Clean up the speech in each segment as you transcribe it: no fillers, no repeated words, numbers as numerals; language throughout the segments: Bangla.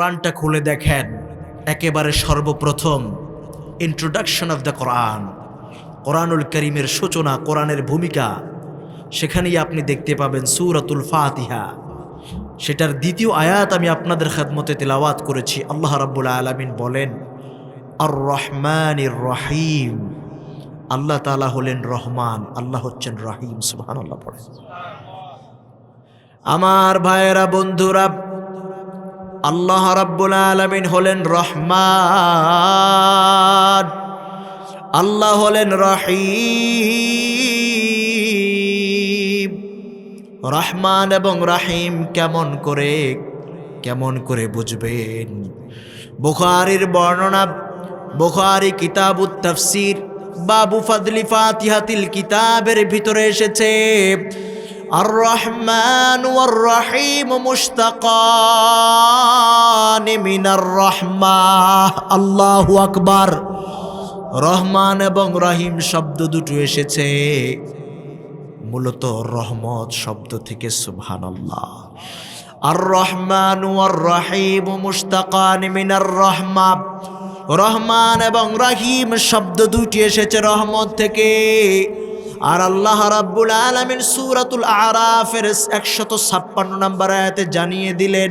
কোরআনটা খুলে দেখেন, একেবারে সর্বপ্রথম ইন্ট্রোডাকশন অফ দ্য কোরআন, কোরআনুল করিমের সূচনা, কোরআনের ভূমিকা, সেখানেই আপনি দেখতে পাবেন সূরাতুল ফাতিহা। সেটার দ্বিতীয় আয়াত আমি আপনাদের খেদমতে তেলাওয়াত করেছি। আল্লাহ রাব্বুল আলামিন বলেন আর রহমানির রহিম। আল্লাহ তাআলা হলেন রহমান, আল্লাহ হচ্ছেন রহিম। সুবহানাল্লাহ পড়ে। আমার ভাইয়েরা, বন্ধুরা, আল্লাহ রাব্বুল আলামিন হলেন রহমান, আল্লাহ হলেন রহিম। রহমান এবং রহিম কেমন করে বুঝবেন? বুখারীর বর্ণনা, বুখারী কিতাবুত তাফসীর বাবু ফাদলি ফাতিহাতিল কিতাবের ভিতরে এসেছে আর রহমান ওয়ার রহিম মুশতাকান মিনার রাহমাহ। আল্লাহু আকবার। রহমান এবং রহিম শব্দ দুটো এসেছে মূলত রহমত শব্দ থেকে। সুবহানাল্লাহ। আর রহমান ওয়ার রহিম মুশতাকান মিনার রাহমাহ। রহমান এবং রহিম শব্দ দুটি এসেছে রহমত থেকে। আর আল্লাহ রাব্বুল আলামিন সূরাতুল আরাফের 156 নম্বর আয়াতে জানিয়ে দিলেন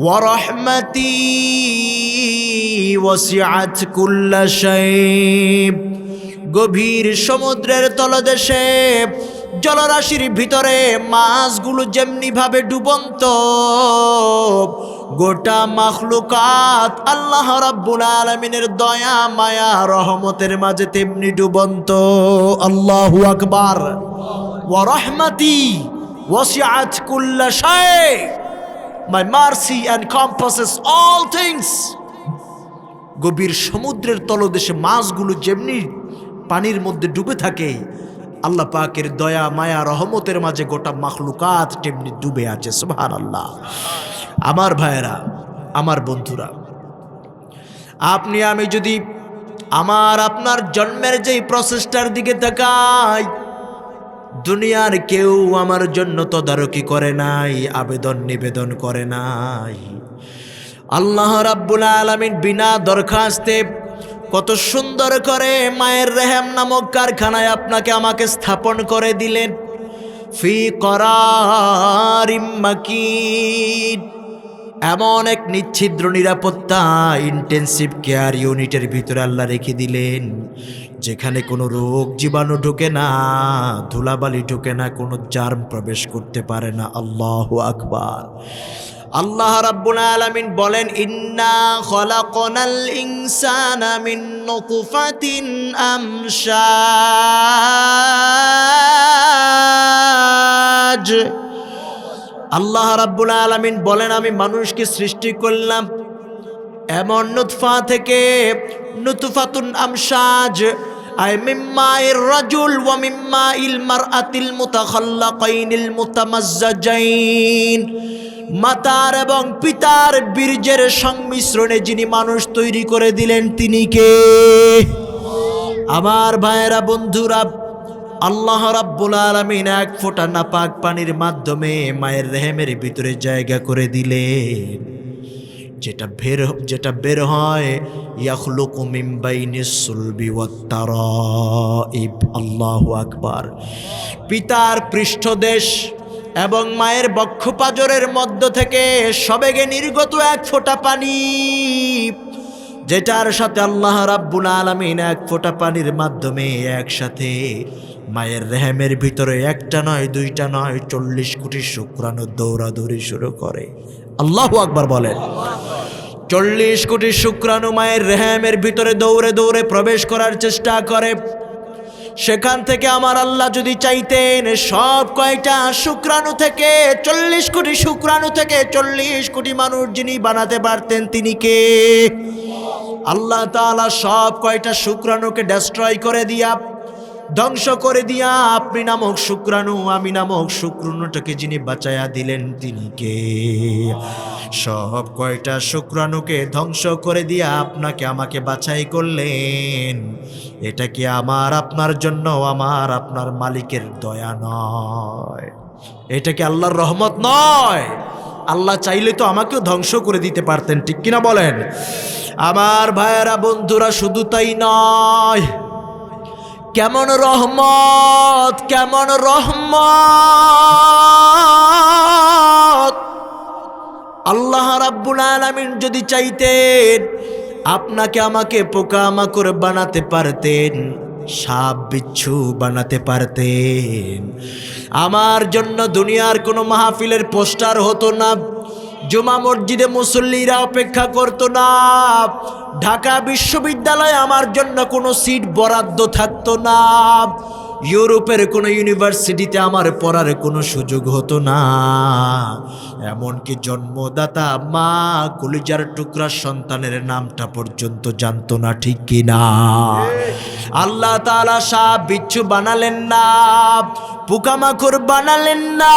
ওয়া রাহমাতি ওয়াসিআত কুল্লা শাই। গভীর সমুদ্রের তলদেশে জলরাশির ভিতরে মাছগুলো যেমনি ভাবে ডুবন্ত, গোটা মাখলুকাত আল্লাহ রাব্বুল আলামিনের দয়া মায়া রহমতের মাঝে তেমনি ডুবন্ত। আল্লাহু আকবার। ওয়া রাহমাতি ওয়াসিআত কুল্লা শাই, my mercy encompasses all things. গভীর সমুদ্রের তলদেশে মাছগুলো যেমনি পানির মধ্যে ডুবে থাকে, আল্লাহ পাকের দয়া মায়া রহমতের মাঝে গোটা মাখলুকাত তেমনি ডুবে আছে। সুবহানাল্লাহ। আমার ভাইয়েরা, আমার বন্ধুরা, আপনি আমি যদি আপনার জন্মের যেই প্রসেসটার দিকে তাকাই, দুনিয়ার কেউ আমার জন্য তদারকি করে নাই, আবেদন নিবেদন করে নাই। আল্লাহ রাব্বুল আলামিন বিনা দরখাস্তে কত সুন্দর করে মায়ের রেহেম নামক কারখানায় আপনাকে আমাকে স্থাপন করে দিলেন। ফি করারিম মাকিন, এমন এক নিচ্ছিদ্র নিরাপত্তা ইন্টেন্সিভ কেয়ার ইউনিটের ভিতরে আল্লাহ রেখে দিলেন, যেখানে কোনো রোগ জীবাণু ঢোকে না, ধুলাবালি ঢোকে না, কোনো জার্ম প্রবেশ করতে পারে না। আল্লাহু আকবার। আল্লাহ রাব্বুল আলামিন বলেন ইন্না খলাকনাল ইনসানা মিন নুতফাতিন আমশাজ। আল্লাহ রাব্বুল আলামিন বলেন আমি মানুষকে সৃষ্টি করলাম এমন নুতফা থেকে, নুতফাতুন আমশাজ আই মিম্মাইর রাজুল ওয়া মিম্মাইল মারআতিল মুতাখাল্লাকাইনিল মুতামাজ্জাজাইন। মাতার এবং পিতার বীর্যের সংমিশ্রণে যিনি মানুষ তৈরি করে দিলেন তিনি কে? আমার ভাইয়েরা, বন্ধুরা, আল্লাহ রাব্বুল আলামিন এক ফোঁটা নাপাক পানির মাধ্যমে মায়ের রেহেমের ভিতরে জায়গা করে দিলেন। যেটা বের হয় ইয়াখলুকু মিন বাইনিস সুলবি ওয়াত তারাইব। আল্লাহু আকবার। পিতার পৃষ্ঠদেশ এবং মায়ের বক্ষপাজরের মধ্য থেকে সবেগে নির্গত এক ফোঁটা পানি, যেটার সাথে আল্লাহ রাব্বুল আলামিন এক ফোঁটা পানির মাধ্যমে একসাথে মায়ের রেহেমের ভিতরে একটা নয়, দুইটা নয়, 40 কোটি শুক্রাণু দৌড়াদৌড়ি শুরু করে। আল্লাহু আকবার বলেন। 40 কোটি শুক্রাণু মায়ের রেহেমের ভিতরে দৌড়ে দৌড়ে প্রবেশ করার চেষ্টা করে। সেখান থেকে আমার আল্লাহ যদি চাইতেন সব কয়টা শুক্রাণু থেকে, 40 কোটি শুক্রাণু থেকে 40 কোটি মানুষ যিনি বানাতে পারতেন তিনি কে? আল্লাহ তাআলা সব কয়টা শুক্রাণুকে ডেস্ট্রয় করে দিয়া, ধ্বংস করে দিয়া আপনি নামক শুক্রাণু, আমি নামক শুক্রাণুটাকে যিনি বাঁচায়া দিলেন তিনি কে? সব কয়টা শুক্রাণুকে ধ্বংস করে দিয়া আপনাকে আমাকে বাছাই করলেন। এটা কি আমার আপনার জন্য, আমার আপনার মালিকের দয়া নয়? এটা কি আল্লাহর রহমত নয়? আল্লাহ চাইলে তো আমাকেও ধ্বংস করে দিতে পারতেন, ঠিক কিনা বলেন? আমার ভাইয়েরা বন্ধুরা, শুধু তাই নয়, কেমন রহমত, কেমন রহমত! আল্লাহ রাব্বুল আলামিন যদি চাইতেন আপনাকে আমাকে পোকামাকড় বানাতে পারতেন, সাপ বিচ্ছু বানাতে পারতেন। আমার জন্য দুনিয়ার কোনো মাহফিলের পোস্টার হতো না, জুমা মসজিদে মুসল্লিরা অপেক্ষা করতো না, ঢাকা বিশ্ববিদ্যালয়ে আমার জন্য কোনো সিট বরাদ্দ থাকতো না, ইউরোপের কোনো ইউনিভার্সিটিতে আমার পড়ার কোনো সুযোগ হতো না, এমনকি জন্মদাতা মা কলিজার টুকরা সন্তানের নামটা পর্যন্ত জানতো না, ঠিক কিনা? আল্লাহ তাআলা সাপ বিচ্ছু বানালেন না, পোকামাকড় বানালেন না।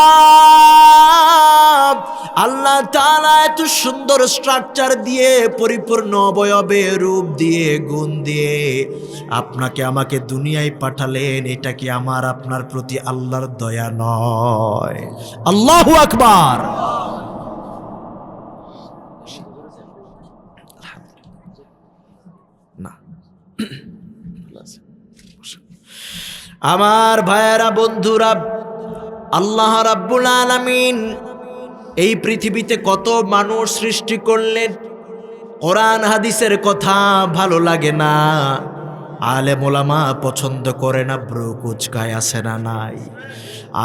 আল্লাহ তাআলা এত সুন্দর স্ট্রাকচার দিয়ে, পরিপূর্ণ অবয়বে রূপ দিয়ে, গুণ দিয়ে আপনাকে আমাকে দুনিয়ায় পাঠালেন। এটা কি আমার আপনার প্রতি আল্লাহর দয়া নয়? আল্লাহু আকবার। না, আমার ভাইয়েরা বন্ধুরা, আল্লাহ রাব্বুল আলামিন এই পৃথিবীতে কত মানুষ সৃষ্টি করলেন। কোরআন হাদিসের কথা ভালো লাগে না, আলেম ওলামা পছন্দ করে না, ব্রু কুচকায় আছে না নাই?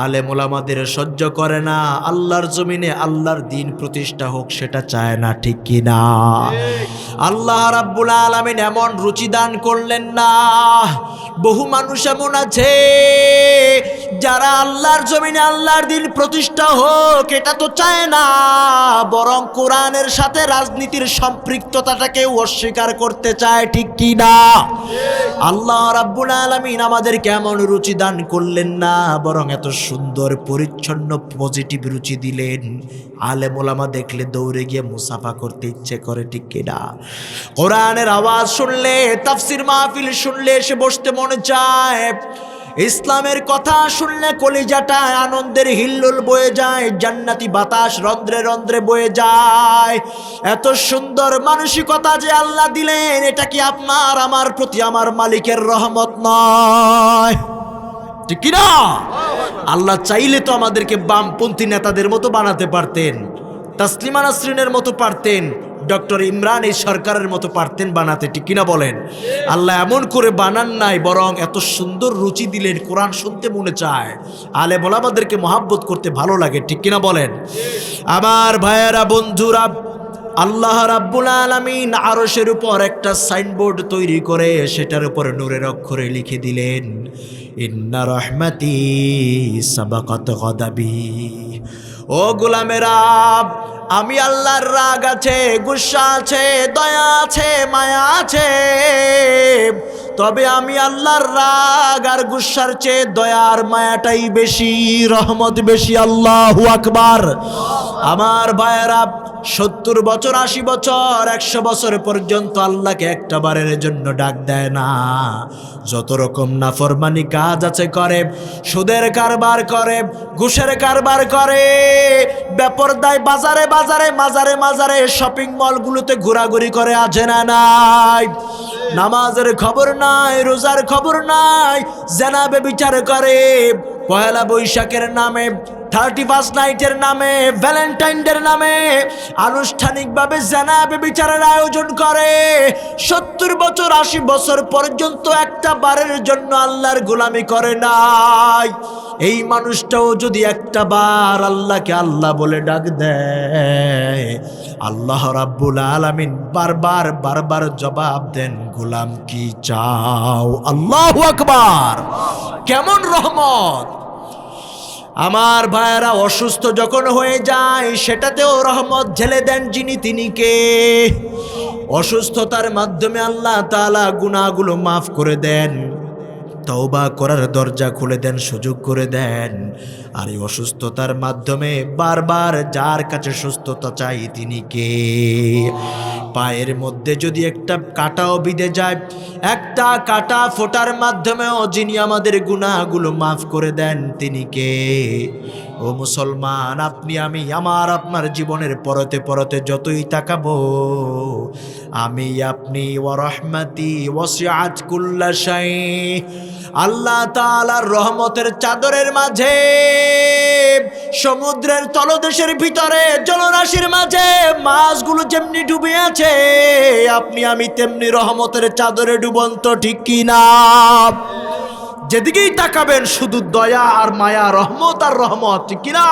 আলেম ওলামাদের সহ্য করে না, আল্লাহর জমিনে আল্লাহর দিন প্রতিষ্ঠা হোক সেটা চায় না, ঠিক কিনা? আল্লাহ রাব্বুল আলামিন এমন রুচি দান করলেন না। বহু মানুষ এমন আছে যারা আল্লাহর জমিনে আল্লাহর দিন প্রতিষ্ঠা হোক এটা তো চায় না, বরং কোরআনের সাথে রাজনীতির সম্পৃক্ততাটাকে অস্বীকার করতে চায়, ঠিক কিনা? আল্লাহ রাব্বুল আলামিন আমাদেরকে এমন রুচি দান করলেন না, বরং এত সুন্দর পরিচ্ছন্ন পজিটিভ রুচি দিলেন, আলেম ওলামা দেখলে দৌড়ে গিয়ে মুসাফা করতে ইচ্ছে করে, ঠিক কিনা? কোরআনের আওয়াজ শুনলে, তাফসীর মাহফিল শুনলে এসে বসতে মনে চায়, ইসলামের কথা শুনলে কলিজাটা আনন্দের হিল্লোল বয়ে যায়, জান্নাতি বাতাস রন্ধ্রে রন্ধ্রে বয়ে যায়। এত সুন্দর মানসিকতা যে আল্লাহ দিলেন, এটা কি আপনার আমার প্রতি আমার মালিকের রহমত নয়, ঠিক কিনা? আল্লাহ চাইলে তো আমাদেরকে বামপন্থী নেতাদের মতো বানাতে পারতেন, তাসলিমা নাসরিনের মতো পারতেন, ডক্টর ইমরান এই সরকারের মতো পারতেন বানাতে, ঠিক কিনা বলেন? আল্লাহ এমন করে বানান নাই, বরং এত সুন্দর রুচি দিলেন, কোরআন শুনতে মনে চায়, আলেম ওলামাদেরকে মহাব্বত করতে ভালো লাগে, ঠিক কিনা বলেন? আমার ভাইয়েরা বন্ধুরা, আল্লাহ রাব্বুল আলামিন আরশের উপর একটা সাইনবোর্ড তৈরি করে সেটার উপর নূরের অক্ষরে লিখে দিলেন, ইন্না রহমাতি সাবাকাত গাদাবি। ও গোলামেরা, আমি আল্লাহর রাগ আছে, গুসা আছে, দয়া আছে, মায়া আছে, তবে আমি আল্লাহর রাগ আর গুসার চেয়ে দয়ার মায়াটাই বেশি, রহমত বেশি। আল্লাহু আকবার। আমার ভাইয়েরা, 70 বছর, 80 বছর, 100 বছর পর্যন্ত আল্লাহকে একটা বারের জন্য ডাক দেয় না। যত রকম নাফরমানি কাজ আছে করে, সুদের কারবার করে, ঘুষের কারবার করে, বেপরদায় বাজারে বাজারে, মাজারে মাজারে, শপিং মলগুলোতে ঘোরাঘুরি করে, আছে না নাই? নামাজের খবর নাই, রোজার খবর নাই, জেনাবে বিচার করে, পহেলা বৈশাখের নামে, 31 নাইটের নামে, ভ্যালেন্টাইন ডের নামে আনুষ্ঠানিকভাবে জেনাবে বিচারের আয়োজন করে। 70 বছর, 80 বছর পর্যন্ত একটা বারের জন্য আল্লাহর গোলামি করে নাই। এই মানুষটাও যদি একটা বার আল্লাহকে আল্লাহ বলে ডাক দেয়, আল্লাহ রাব্বুল আলামিন বারবার বারবার জবাব দেন, গোলাম কি চাও? আল্লাহু আকবার। কেমন রহমত! আমার ভাইয়েরা, অসুস্থ যখন হয়ে যায় সেটাতেও রহমত ঢেলে দেন যিনি, তিনি কে? অসুস্থতার মাধ্যমে আল্লাহ তাআলা গুনাহগুলো মাফ করে দেন, তওবা করার দরজা খুলে দেন, সুযোগ করে দেন। আর এই অসুস্থতার মাধ্যমে বারবার যার কাছে সুস্থতা চাই তিনি কে? পায়ের মধ্যে যদি একটা কাঁটাও বিঁধে যায়, একটা কাঁটা ফোটার মাধ্যমেও যিনি আমাদের গুনাহগুলো মাফ করে দেন তিনি কে? ও মুসলমান, আপনি আমি আমার আপনার জীবনের পরতে পরতে যতই তাকাবো, আমি আপনি ওয়া রাহমাতি ওয়াসিআত কুল্লা শাই, আল্লাহ তাআলার রহমতের চাদরের মাঝে, সমুদ্রের তলদেশের ভিতরে জলরাশির মাঝে মাছগুলো যেমনি ডুবে আছে, আপনি আমি তেমনি রহমতের চাদরে ডুবন্ত, ঠিক কি না? যেদিকেই তাকাবেন শুধু দয়া আর মায়া, রহমত আর রহমত, ঠিক কি না?